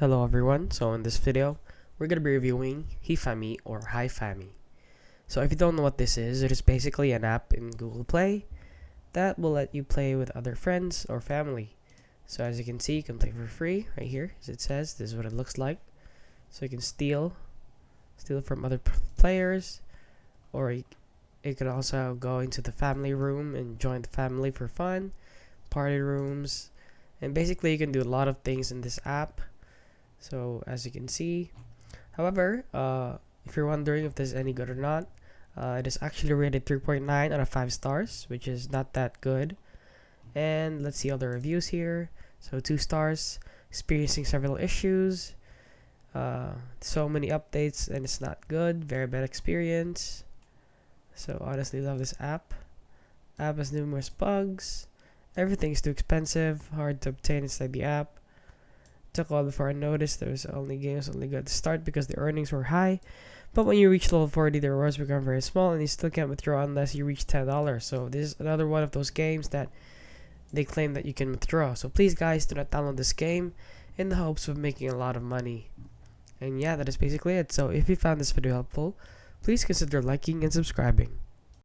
Hello everyone, so in this video, we're going to be reviewing Hifami or Hifami. So if you don't know what this is, it is basically an app in Google Play that will let you play with other friends or family. So as you can see, you can play for free right here, as it says. This is what it looks like. So you can steal from other players, or you could also go into the family room and join the family for fun, party rooms, and basically you can do a lot of things in this app. So as you can see, however, if you're wondering if this is any good or not, it is actually rated 3.9 out of 5 stars, which is not that good. And let's see all the reviews here. So 2 stars, experiencing several issues, so many updates and it's not good, very bad experience. So honestly love this app. App has numerous bugs, everything is too expensive, hard to obtain inside the app. Took a while before I noticed there was only good to start because the earnings were high, but when you reach level 40 the rewards become very small and you still can't withdraw unless you reach $10. So this is another one of those games that they claim that you can withdraw. So please guys, do not download this game in the hopes of making a lot of money. And yeah, that is basically it. So if you found this video helpful, please consider liking and subscribing.